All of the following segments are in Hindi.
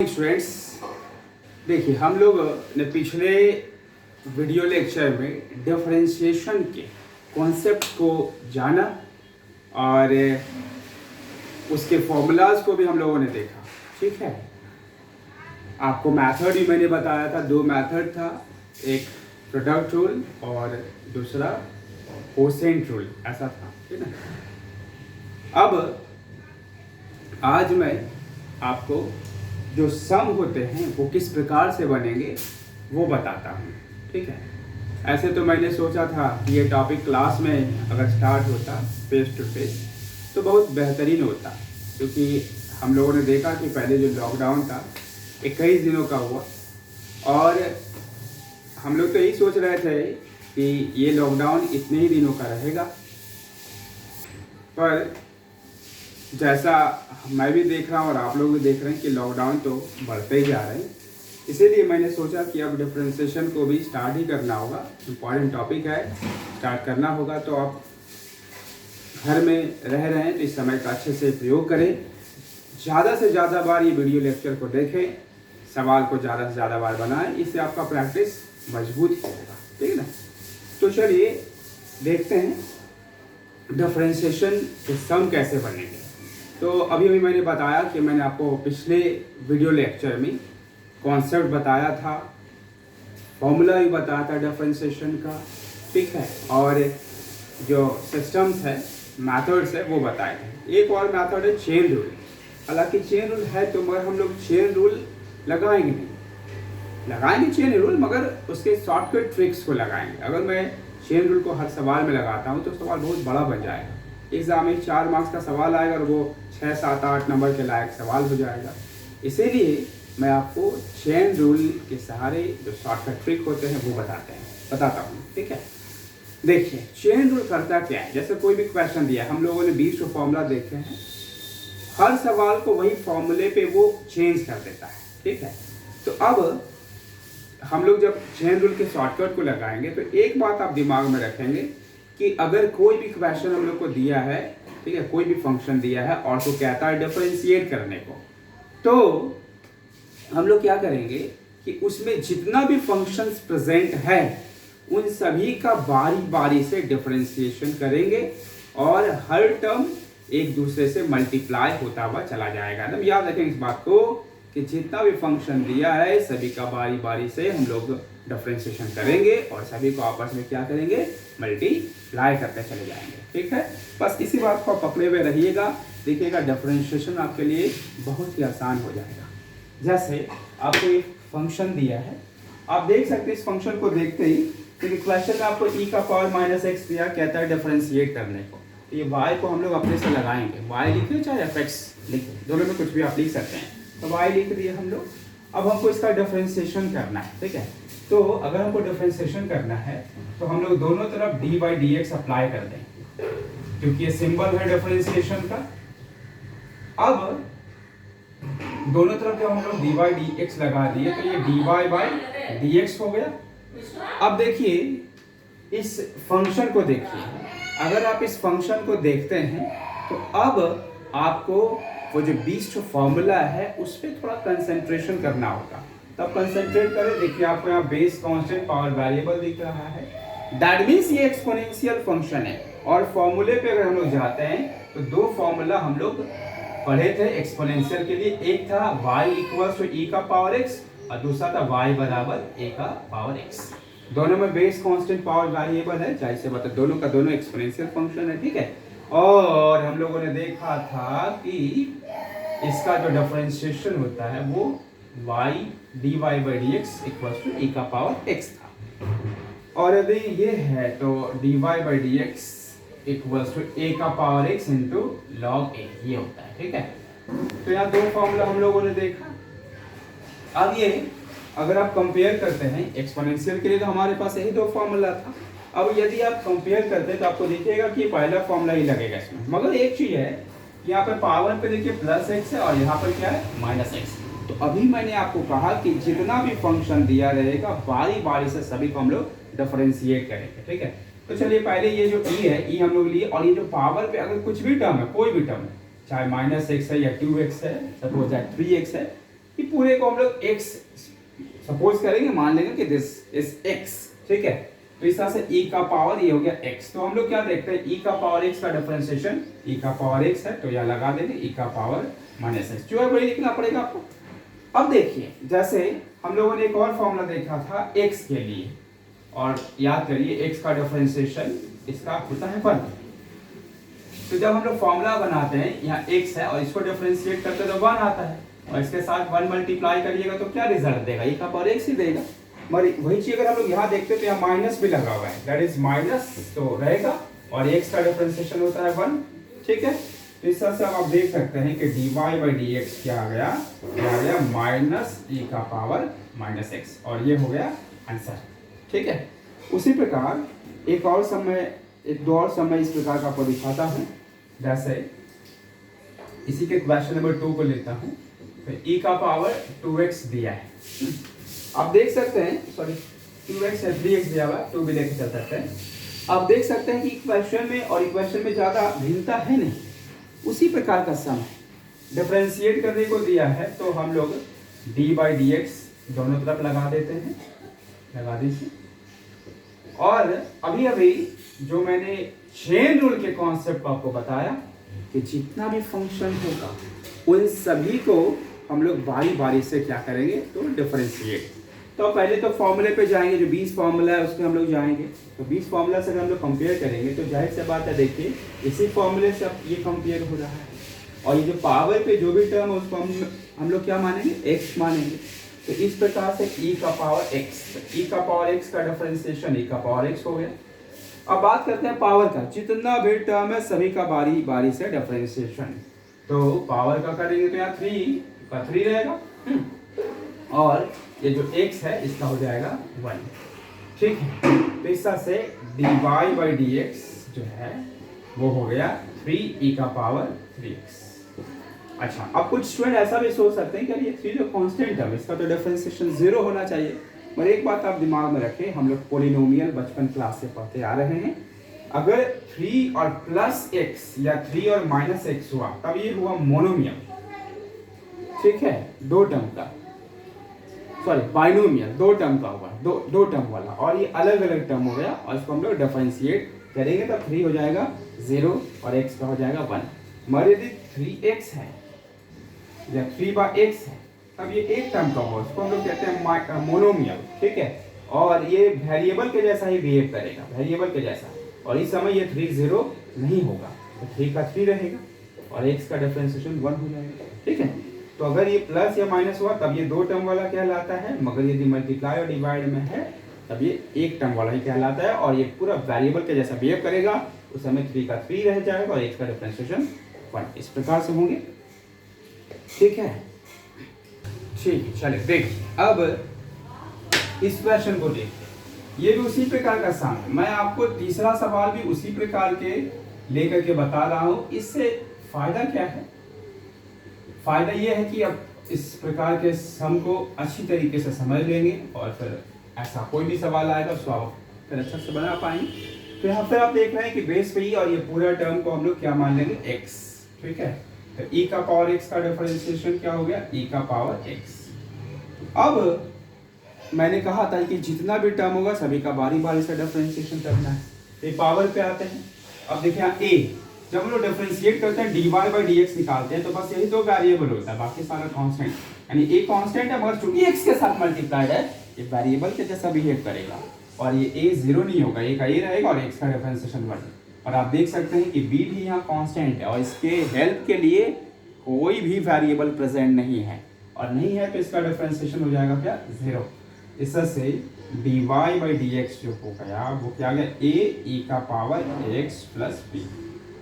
स्टूडेंट्स, देखिए हम लोग ने पिछले वीडियो लेक्चर में डिफरेंशिएशन के कॉन्सेप्ट को जाना और उसके फॉर्मूलाज को भी हम लोगों ने देखा। ठीक है, आपको मेथड भी मैंने बताया था। दो मेथड था, एक प्रोडक्ट रूल और दूसरा कोसेंट रूल, ऐसा था। ठीक है, अब आज मैं आपको जो सम होते हैं वो किस प्रकार से बनेंगे वो बताता हूँ। ठीक है, ऐसे तो मैंने सोचा था कि ये टॉपिक क्लास में अगर स्टार्ट होता फेस टू फेस तो बहुत बेहतरीन होता, क्योंकि हम लोगों ने देखा कि पहले जो लॉकडाउन था 21 दिनों का हुआ और हम लोग तो यही सोच रहे थे कि ये लॉकडाउन इतने ही दिनों का रहेगा, पर जैसा मैं भी देख रहा हूँ और आप लोग भी देख रहे हैं कि लॉकडाउन तो बढ़ते ही जा रहे हैं। इसीलिए मैंने सोचा कि अब डिफरेंशिएशन को भी स्टार्ट ही करना होगा। इम्पॉर्टेंट टॉपिक है, स्टार्ट करना होगा। तो आप घर में रह रहे हैं तो इस समय का अच्छे से प्रयोग करें, ज़्यादा से ज़्यादा बार ये वीडियो लेक्चर को देखें, सवाल को ज़्यादा से ज़्यादा बार बनाएं, इससे आपका प्रैक्टिस मजबूत होगा। ठीक है ना, तो चलिए देखते हैं डिफरेंशिएशन के सम कैसे बनेंगे। तो अभी मैंने बताया कि मैंने आपको पिछले वीडियो लेक्चर में कॉन्सेप्ट बताया था, फॉर्मूला भी बताया था डिफरेंशिएशन का। ठीक है, और जो सिस्टम्स है, मेथड्स है, वो बताए थे। एक और मेथड है चेन रूल। हालांकि चेन रूल है तो मगर हम लोग चेन रूल लगाएंगे चेन रूल, मगर उसके शॉर्टकट ट्रिक्स को लगाएंगे। अगर मैं चेन रूल को हर सवाल में लगाता हूँ तो सवाल बहुत बड़ा बन जाएगा। एग्जाम में 4 मार्क्स का सवाल आएगा और वो 6, 7, 8 नंबर के लायक सवाल हो जाएगा। इसीलिए मैं आपको चेन रूल के सहारे जो शॉर्टकट ट्रिक होते हैं वो बताता हूँ। ठीक है, देखिए चेन रूल करता क्या है। जैसे कोई भी क्वेश्चन दिया है, हम लोगों ने 20 फॉर्मूला देखे हैं, हर सवाल को वही फॉर्मूले पे वो चेंज कर देता है। ठीक है, तो अब हम लोग जब चेन रूल के शॉर्टकट को लगाएंगे तो एक बात आप दिमाग में रखेंगे कि अगर कोई भी क्वेश्चन हम लोग को दिया है, ठीक है, कोई भी फंक्शन दिया है और तो कहता है डिफरेंशिएट करने को, तो हम लोग क्या करेंगे कि उसमें जितना भी फंक्शंस प्रेजेंट है उन सभी का बारी बारी से डिफरेंशिएशन करेंगे और हर टर्म एक दूसरे से मल्टीप्लाई होता हुआ चला जाएगा। एकदम याद रखें इस बात को कि जितना भी फंक्शन दिया है सभी का बारी बारी से हम लोग डिफरेंशिएशन करेंगे और सभी को आपस में क्या करेंगे, मल्टीप्लाई करते चले जाएंगे। ठीक है, बस इसी बात को पकड़े हुए रहिएगा, देखिएगा डिफरेंशिएशन आपके लिए बहुत ही आसान हो जाएगा। जैसे आपको एक फंक्शन दिया है, आप देख सकते हैं इस फंक्शन को देखते ही क्योंकि क्वेश्चन में आपको e का पावर -x दिया, कहता है डिफरेंशिएट करने को। तो ये y को हम लोग अपने से लगाएंगे, y लिखिए चाहे fx लिखिए, दोनों में कुछ भी आप लिख सकते हैं। तो y लिख दिए हम लोग। अब हमको इसका डिफरेंशिएशन करना है। ठीक है, तो अगर हमको डिफरेंशिएशन करना है तो हम लोग दोनों तरफ d/dx अप्लाई कर दें, क्योंकि ये सिंबल है डिफरेंशिएशन का। अब दोनों तरफ जब हम लोग d/dx लगा दिए तो ये dy/dx हो गया। अब देखिए इस फंक्शन को देखिए, अगर आप इस फंक्शन को देखते हैं तो अब आपको वो जो 20 फॉर्मूला है उस पर थोड़ा कंसंट्रेशन करना होगा। तब कंसंट्रेट करें, देखिए आपको यहाँ बेस कांस्टेंट पावर वेरिएबल दिख रहा है, दैट मीन्स ये एक्सपोनेंशियल फंक्शन है। और फॉर्मूले पे अगर हम लोग जाते हैं तो दो फॉर्मूला हम लोग पढ़े थे एक्सपोनेंशियल के लिए, एक था y = e का पावर x और दूसरा था y = a का पावर x। दोनों में बेस कांस्टेंट पावर वेरिएबल है, जाहिर सी बात है दोनों का दोनों एक्सपोनेंशियल फंक्शन है। ठीक है, और हम लोगों ने देखा था कि इसका जो डिफरेंशिएशन होता है वो y dy/dx = e का पावर x था, और यदि ये है तो dy/dx = a का पावर x × log a, ये होता है। ठीक है, तो यहाँ दो फॉर्मूला हम लोगों ने देखा। अब ये अगर आप कंपेयर करते हैं एक्सपोनेंशियल के लिए तो हमारे पास यही दो फॉर्मूला था। अब यदि आप कंपेयर करते हैं तो आपको दिखेगा कि पहला फॉर्मूला ही लगेगा इसमें, मगर एक चीज है कि यहाँ पर पावर पे देखिए +x है और यहाँ पर क्या है -x। तो अभी मैंने आपको कहा कि जितना भी फंक्शन दिया रहेगा बारी बारी से सभी को हम लोग डिफरेंशिएट करेंगे। ठीक है, तो चलिए पहले ये जो e है, e हम लोग लिए, और ये जो पावर पे अगर कुछ भी टर्म है, कोई भी टर्म है, चाहे -x है या 2x है, सपोज दैट 3x है, कि पूरे को हम लोग x सपोज करेंगे, मान लेंगे कि दिस इज x, ठीक है। तो इस तरह से e का पावर ये हो गया x। तो हम लोग क्या देखते हैं, e का पावर x का डिफरेंशिएशन e का पावर x है, तो यह लगा देंगे e का पावर माइनस x, जो है वही लिखना पड़ेगा आपको। अब देखिए, जैसे हम लोगों ने एक और फॉर्मूला देखा था x के लिए, और याद करिए x का डिफरेंशिएशन इसका होता है 1। तो जब हम लोग फॉर्मूला बनाते हैं, यहाँ x है और इसको डिफरेंशिएट करते तो 1 आता है, और इसके साथ 1 मल्टीप्लाई करिएगा तो क्या रिजल्ट देगा, e का पावर x ही देगा। मगर वही चीज अगर हम लोग यहाँ देखते तो यहाँ माइनस भी लगा हुआ है, दैट इज माइनस तो रहेगा, और x का डिफरेंशिएशन होता है 1, ठीक है। तो इस तरह से आप देख सकते हैं कि dy बाई डी एक्स क्या आ गया, ये आ गया माइनस e का पावर माइनस x, और ये हो गया आंसर, ठीक है। उसी प्रकार एक दो और समय इस प्रकार का आपको दिखाता हूँ। जैसे इसी के क्वेश्चन नंबर 2 को लेता हूँ, तो e का पावर 2x दिया है, आप देख सकते हैं, सॉरी 2x है, 3x दिया हुआ, 2 भी लेके चल सकते हैं। आप देख सकते हैं कि इक्वेशन में और इक्वेशन में ज़्यादा भिन्नता है नहीं, उसी प्रकार का सम है। डिफरेंशिएट करने को दिया है तो हम लोग d बाई डी एक्स दोनों तरफ लगा देते हैं, लगा दीजिए। और अभी अभी जो मैंने चेन रूल के कॉन्सेप्ट को आपको बताया कि जितना भी फंक्शन होगा उन सभी को हम लोग बारी बारी से क्या करेंगे, तो डिफरेंशिएट। तो पहले तो फॉर्मूले पे जाएंगे, जो 20 फॉर्मूला है उसमें हम लोग जाएंगे। तो 20 फॉर्मूला से अगर हम लोग कंपेयर करेंगे तो जाहिर सी बात है, देखिए इसी फॉर्मूले से अब ये कंपेयर हो रहा है, और ये जो पावर पे जो भी टर्म है उसको हम लोग क्या मानेंगे, x मानेंगे। तो इस प्रकार से e का पावर x, e का पावर x का डिफरेंशिएशन e का पावर x हो गया। अब बात करते हैं पावर का, जितना भी टर्म है सभी का बारी बारी से डिफरेंशिएशन। तो पावर का करेंगे तो यहाँ 3 का 3 रहेगा, और ये जो x है इसका हो जाएगा 1, ठीक है। तो इस तरह से dy बाई डी एक्स जो है वो हो गया 3e का पावर 3x। अच्छा, अब कुछ स्टूडेंट ऐसा भी सोच सकते हैं कि ये 3 जो कांस्टेंट है इसका तो डिफरेंशिएशन 0 होना चाहिए। मगर एक बात आप दिमाग में रखें, हम लोग पोलिनोमियल बचपन क्लास से पढ़ते आ रहे हैं, अगर 3 और प्लस x या 3 और माइनस x हुआ तब ये हुआ मोनोमियल, ठीक है, 2 टर्म का, सॉरी बाइनोमियल 2 टर्म का हुआ, दो टर्म वाला, और ये अलग अलग टर्म हो गया, और इसको हम लोग डिफरेंशिएट करेंगे तब 3 हो जाएगा 0 और x का हो जाएगा 1। मगर यदि 3x है या 3 बाई x है तब ये एक टर्म का होगा, उसको हम लोग कहते हैं मोनोमियल, ठीक है। और ये वेरिएबल के जैसा ही बिहेव करेगा, वेरिएबल के जैसा, और इस समय ये 3 0 नहीं होगा, तो 3 का 3 रहेगा और x का डिफरेंशिएशन 1 हो जाएगा, ठीक है। तो अगर ये प्लस या माइनस हुआ तब ये 2 टर्म वाला कहलाता है, मगर यदि मल्टीप्लाई और डिवाइड में है तब ये एक टर्म वाला ही कहलाता है, और ये पूरा वेरिएबल के जैसा बिहेव करेगा, उस समय 3 का 3 रह जाएगा और x का डिफरेंशिएशन 1, इस प्रकार से होंगे, ठीक है। ठीक है, चलिए देखिए अब इस क्वेश्चन को देखिए, ये भी उसी प्रकार का सम है। मैं आपको तीसरा सवाल भी उसी प्रकार के लेकर के बता रहा हूँ। इससे फायदा क्या है, फायदा ये है कि अब इस प्रकार के सम को अच्छी तरीके से समझ लेंगे, और फिर ऐसा कोई भी सवाल आएगा उसको आप फिर अच्छा से बना पाएंगे। तो यहाँ पर आप देख रहे हैं कि बेस पे ही, और ये पूरा टर्म को हम लोग क्या मान लेंगे, x, ठीक है। तो e का पावर x का डिफरेंशिएशन क्या हो गया, e का पावर x। अब मैंने कहा था कि जितना भी टर्म होगा सभी का बारी बारी से डिफरेंशिएशन करना है। ये पावर पे आते हैं। अब देखिए यहाँ a, जब हम लोग डिफरेंशिएट करते हैं dy बाई डी एक्स निकालते हैं तो बस यही 2 वेरिएबल होता है, बाकी सारा कांस्टेंट, यानी a कांस्टेंट है, मगर चूंकि x के साथ मल्टीप्लाइड है ये वेरिएबल के जैसा बिहेव करेगा, और ये a 0 नहीं होगा, a का a रहेगा और x का डिफरेंशिएशन 1। और आप देख सकते हैं कि b भी यहाँ कांस्टेंट है, और इसके हेल्प के लिए कोई भी वेरिएबल प्रेजेंट नहीं है, और नहीं है तो इसका डिफरेंशिएशन हो जाएगा क्या, 0। इस तरह से dy बाई डी एक्स जो हो गया वो क्या आ गया, a e का पावर x प्लस b,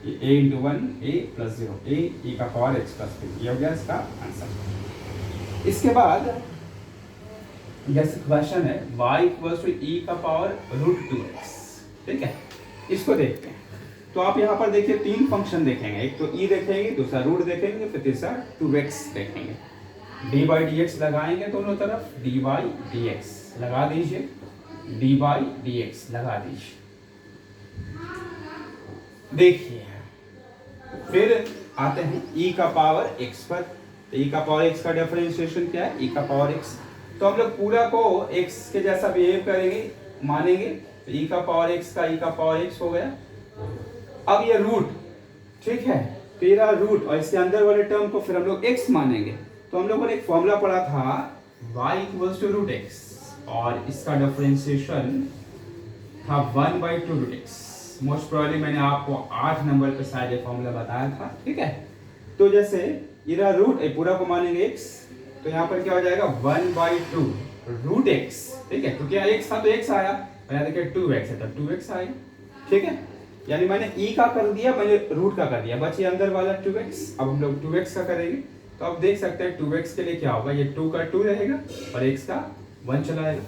ये a into 1 a plus 0 a e का पावर x प्लस b, ये हो गया इसका आंसर। इसके बाद जैसे क्वेश्चन है y इक्वल्स टू e का पावर रूट 2x, ठीक है, इसको देखते हैं। तो आप यहाँ पर देखिए 3 फंक्शन देखेंगे, एक तो e देखेंगे, दूसरा रूट देखेंगे, फिर तीसरा 2x देखेंगे। d बाई डी एक्स लगाएंगे दोनों तरफ, d बाई डी एक्स लगा दीजिए, d बाई डी एक्स लगा दीजिए। देखिए फिर आते हैं e का पावर x पर, तो ई का पावर एक्स का डिफरेंशिएशन क्या है, ई का पावर एक्स। तो हम लोग पूरा को एक्स के जैसा बिहेव करेंगे, मानेंगे। तो ई का पावर एक्स का ई का पावर एक्स हो गया। अब ये रूट, ठीक है, तेरा रूट और इसके अंदर वाले टर्म को फिर हम लोग एक्स मानेंगे। तो हम लोगों ने एक फॉर्मूला पढ़ा था y equals to root x, और इसका डिफरेंशिएशन था 1/2 रूट एक्स। मोस्ट प्रोबेबली मैंने आपको 8 नंबर पे शायद ये फॉर्मूला बताया था, ठीक है। तो जैसे ये रूट पूरा को मानेंगे x, तो यहाँ पर क्या हो जाएगा 1/2 रूट x, ठीक है, क्योंकि यहाँ x था तो x आया, और यहाँ देखिए 2x है तो 2x आएगा, ठीक है। यानी मैंने e का कर दिया, मैंने रूट का कर दिया, बस ये अंदर वाला 2x। अब हम लोग 2x का करेंगे, तो आप देख सकते हैं 2x के लिए क्या होगा, ये 2 का 2 रहेगा और x का 1 चला आएगा,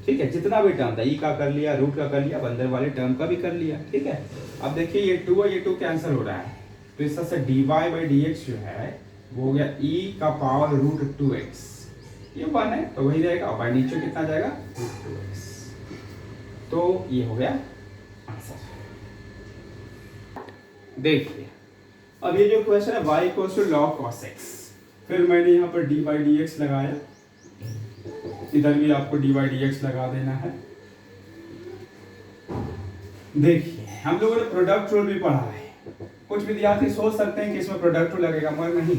ठीक है। जितना भी टर्म था, ई का कर लिया, रूट का कर लिया, अंदर वाले टर्म का भी कर लिया, ठीक है। अब देखिए ये 2 और ये 2 कैंसिल हो रहा है, तो इस तरह से dy/dx जो है वो हो गया e का पावर रूट 2x, ये 1 है तो वही रहेगा, और नीचे कितना जाएगा रूट 2x। तो ये हो गया आंसर। देखिए अब ये जो क्वेश्चन है y equals to log cos x, फिर मैंने यहाँ पर dy/dx लगाया, इधर भी आपको dy/dx लगा देना है। देखिए हम लोगों ने प्रोडक्ट रूल भी पढ़ा है। कुछ विद्यार्थी सोच सकते हैं कि इसमें प्रोडक्ट रूल लगेगा, मगर नहीं।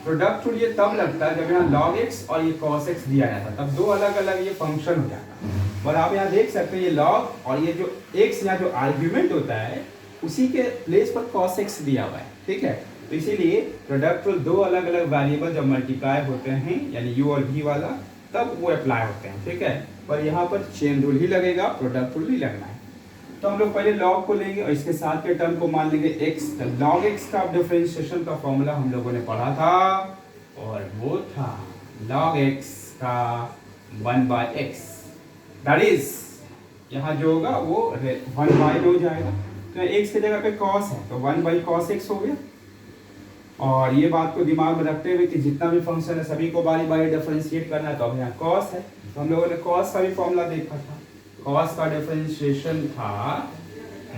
प्रोडक्ट रूल ये तब लगता है जब यहाँ log x और ये cos x दिया जाता है, तब दो अलग अलग ये फंक्शन हो जाता है। और आप यहाँ देख सकते हैं ये log और ये जो x यहाँ जो आर्ग्यूमेंट होता है उसी के प्लेस पर cos x दिया हुआ है, ठीक है। तो इसीलिए प्रोडक्ट रूल दो अलग अलग वेरिएबल जब मल्टीप्लाई होते हैं, यानी u और v वाला, तब वो अप्लाई होते हैं, ठीक है। पर यहाँ पर चेन रूल ही लगेगा, प्रोडक्ट रूल नहीं लगना है। तो हम लोग पहले log को लेंगे और इसके साथ के टर्म को मान लेंगे x। तो log x का डिफरेंशिएशन का फॉर्मूला हम लोगों ने पढ़ा था, और वो था log x का 1/x, दैट इज यहाँ जो होगा वो 1/, हो जाएगा। तो x की जगह पे cos है तो 1/cos x हो गया। और ये बात को दिमाग में रखते हुए कि जितना भी फंक्शन है सभी को बारी बारी डिफरेंशिएट करना है, तो अब यहाँ cos है तो हम लोगों ने cos का भी फॉर्मूला देखा था। cos का डिफरेंशिएशन था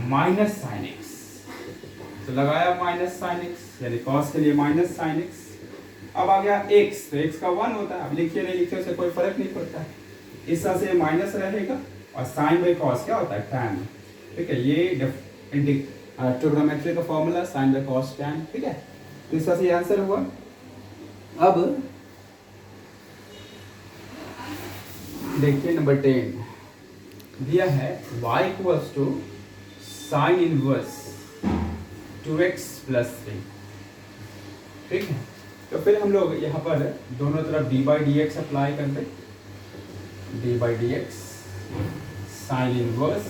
-sin x, तो लगाया -sin x, यानी cos के लिए -sin x। अब आ गया x, तो x का 1 होता है, अब लिखिए नहीं लिखिए उससे कोई फर्क नहीं पड़ता है, इस तरह से माइनस रहेगा। और sin बाई cos क्या होता है tan, ठीक है। ये ट्रिग्नोमेट्री का formula sin by cos tan, ठीक है। तो इस तरह से आंसर हुआ। अब देखिए नंबर 10 दिया है y equals to sine inverse 2x + 3, ठीक है। तो फिर हम लोग यहाँ पर दोनों तरफ dy/dx अप्लाई कर दें, dy/dx साइन इनवर्स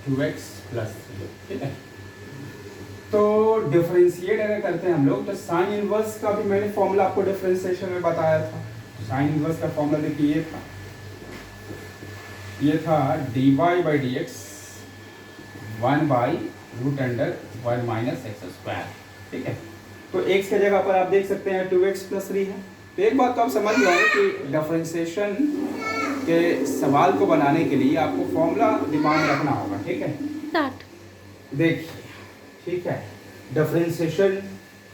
2x + 3, ठीक है। तो डिफरेंशिएट अगर करते हैं हम लोग, तो साइन इनवर्स का भी मैंने फॉर्मूला आपको डिफरेंशिएशन में बताया था। साइन इनवर्स का फॉर्मूला देखिए ये था dy/dx 1/√1 - x², ठीक है। तो x के जगह पर आप देख सकते हैं 2x + 3 है। तो एक बात तो आप समझ गए कि डिफरेंशिएशन के सवाल को बनाने के लिए आपको फॉर्मूला दिमाग में रखना होगा, ठीक है। देखिए ठीक है, डिफरेंशिएशन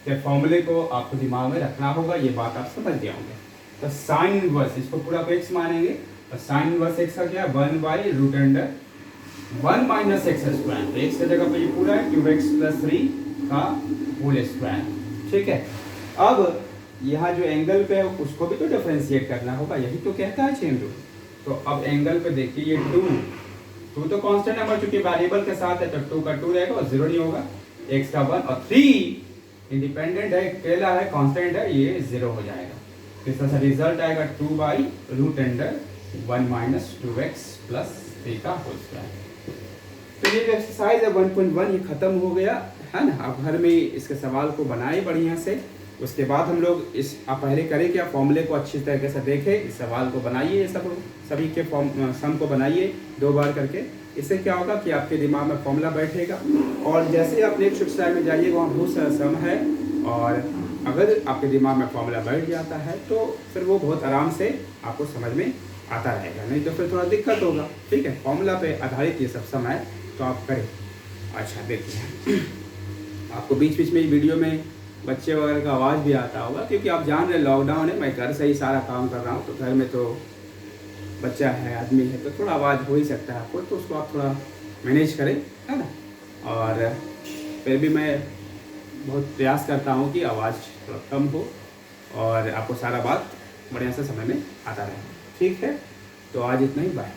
के फॉर्मूले को आपको दिमाग में रखना होगा, ये बात आप समझ गए होंगे। तो साइन इनवर्स, इसको पूरा को x मानेंगे, तो साइन इनवर्स x का क्या है 1/√1 - x²। तो x की जगह पे ये पूरा है 2x + 3 का होल स्क्वायर, ठीक है। अब यहाँ जो एंगल पे है उसको भी तो डिफरेंशिएट करना होगा, यही तो कहता है चेन रूल। तो अब एंगल पे देखिए ये 2 तो कांस्टेंट नंबर चूंकि वेरिएबल के साथ है तो 2 का 2 रहेगा और 0 नहीं होगा, x का 1 और 3 इंडिपेंडेंट है, अकेला है, कांस्टेंट है, ये 0 हो जाएगा। तो इस तरह से रिजल्ट आएगा 2/√1 - 2x + 3 का होल स्क्वायर। तो ये जो एक्सरसाइज है 1.1 ये खत्म हो गया है ना। आप घर में इसके सवाल को बनाए बढ़िया से, उसके बाद हम लोग इस आप पहले करें कि आप फॉर्मूले को अच्छी तरीके से देखें, इस सवाल को बनाइए, सभी के सम को बनाइए 2 बार करके। इससे क्या होगा कि आपके दिमाग में फॉर्मूला बैठेगा, और जैसे आप नेक्स्ट एक्सरसाइज में जाइए वहाँ बहुत सारा सम है, और अगर आपके दिमाग में फॉर्मूला बैठ जाता है तो फिर वो बहुत आराम से आपको समझ में आता रहेगा, नहीं तो फिर थोड़ा दिक्कत होगा, ठीक है। फॉर्मूला पे आधारित ये सब सम है तो आप करें। अच्छा देखिए आपको बीच बीच में वीडियो में बच्चे वगैरह का आवाज़ भी आता होगा, क्योंकि आप जान रहे लॉकडाउन है, मैं घर से ही सारा काम कर रहा हूँ, तो घर में तो बच्चा है, आदमी है, तो थोड़ा आवाज़ हो ही सकता है आपको, तो उसको आप थोड़ा मैनेज करें, है ना। और फिर भी मैं बहुत प्रयास करता हूँ कि आवाज़ थोड़ा कम हो और आपको सारा बात बढ़िया से समझ में आता रहे। ठीक है, तो आज इतना ही, बाय।